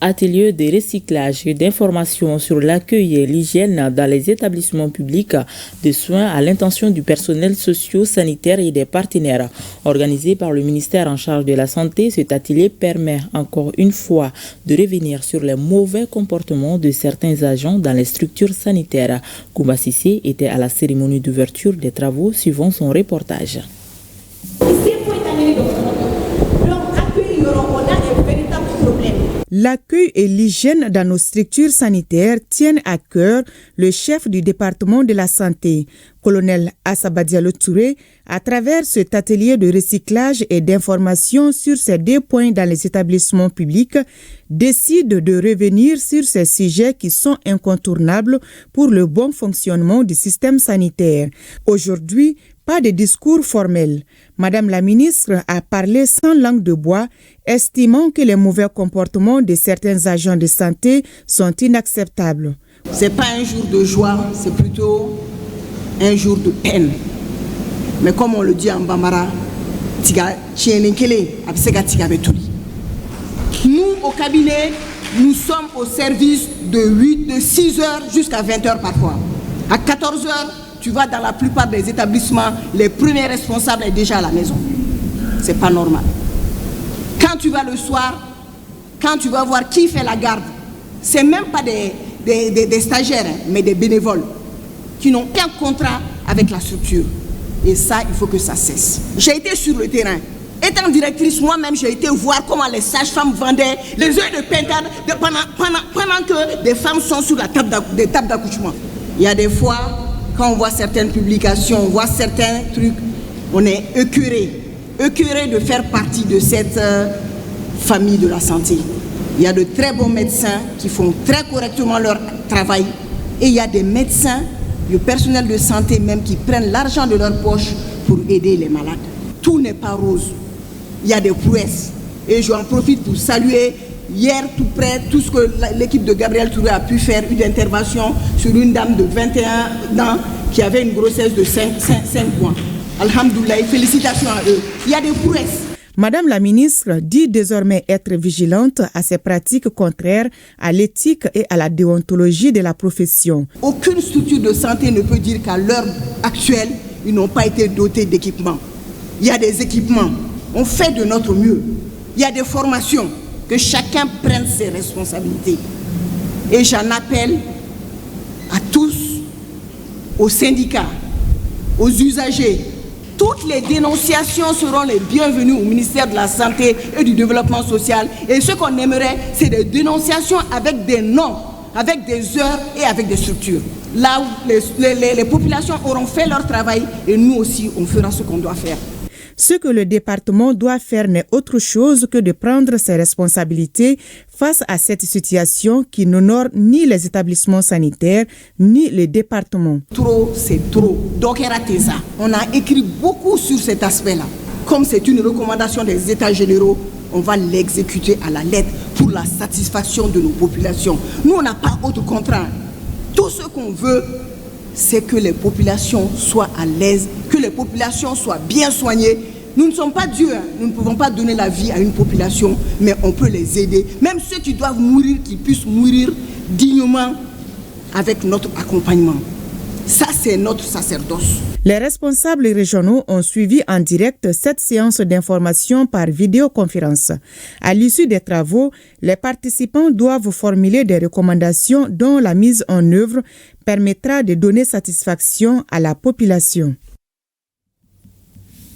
Atelier de recyclage et d'information sur l'accueil et l'hygiène dans les établissements publics de soins à l'intention du personnel socio-sanitaire et des partenaires. Organisé par le ministère en charge de la Santé, cet atelier permet encore une fois de revenir sur les mauvais comportements de certains agents dans les structures sanitaires. Koumba Sissé était à la cérémonie d'ouverture des travaux suivant son reportage. L'accueil et l'hygiène dans nos structures sanitaires tiennent à cœur le chef du département de la santé, colonel Assaba Diallo Touré, à travers cet atelier de recyclage et d'information sur ces 2 points dans les établissements publics, décide de revenir sur ces sujets qui sont incontournables pour le bon fonctionnement du système sanitaire. Aujourd'hui, pas de discours formel. Madame la ministre a parlé sans langue de bois, estimant que les mauvais comportements de certains agents de santé sont inacceptables. Ce n'est pas un jour de joie, c'est plutôt un jour de peine. Mais comme on le dit en Bambara, nous, au cabinet, nous sommes au service de 6 heures jusqu'à 20 heures parfois. À 14 heures, tu vas dans la plupart des établissements, les premiers responsables sont déjà à la maison. C'est pas normal. Quand tu vas le soir, quand tu vas voir qui fait la garde, c'est même pas des stagiaires, mais des bénévoles qui n'ont aucun contrat avec la structure. Et ça, il faut que ça cesse. J'ai été sur le terrain. Étant directrice, moi-même, j'ai été voir comment les sages-femmes vendaient les œufs de pintade pendant que des femmes sont sur la des tables d'accouchement. Il y a des fois, quand on voit certaines publications, on voit certains trucs, on est écœuré de faire partie de cette famille de la santé. Il y a de très bons médecins qui font très correctement leur travail et il y a des médecins, le personnel de santé même, qui prennent l'argent de leur poche pour aider les malades. Tout n'est pas rose. Il y a des prouesses. Et j'en profite pour saluer hier tout près tout ce que l'équipe de Gabriel Touré a pu faire, une intervention sur une dame de 21 ans qui avait une grossesse de 5 mois. Alhamdoulilah, félicitations à eux. Il y a des prouesses. Madame la ministre dit désormais être vigilante à ces pratiques contraires à l'éthique et à la déontologie de la profession. Aucune structure de santé ne peut dire qu'à l'heure actuelle, ils n'ont pas été dotés d'équipements. Il y a des équipements. On fait de notre mieux. Il y a des formations. Que chacun prenne ses responsabilités. Et j'en appelle à tous, aux syndicats, aux usagers. Toutes les dénonciations seront les bienvenues au ministère de la Santé et du Développement social. Et ce qu'on aimerait, c'est des dénonciations avec des noms, avec des heures et avec des structures. Là où les populations auront fait leur travail et nous aussi, on fera ce qu'on doit faire. Ce que le département doit faire n'est autre chose que de prendre ses responsabilités face à cette situation qui n'honore ni les établissements sanitaires, ni les départements. Trop, c'est trop. Donc, on a écrit beaucoup sur cet aspect-là. Comme c'est une recommandation des États généraux, on va l'exécuter à la lettre pour la satisfaction de nos populations. Nous, on n'a pas autre contraint. Tout ce qu'on veut, c'est que les populations soient à l'aise, que les populations soient bien soignées. Nous ne sommes pas Dieu, nous ne pouvons pas donner la vie à une population, mais on peut les aider. Même ceux qui doivent mourir, qu'ils puissent mourir dignement avec notre accompagnement. Ça, c'est notre sacerdoce. Les responsables régionaux ont suivi en direct cette séance d'information par vidéoconférence. À l'issue des travaux, les participants doivent formuler des recommandations dont la mise en œuvre permettra de donner satisfaction à la population.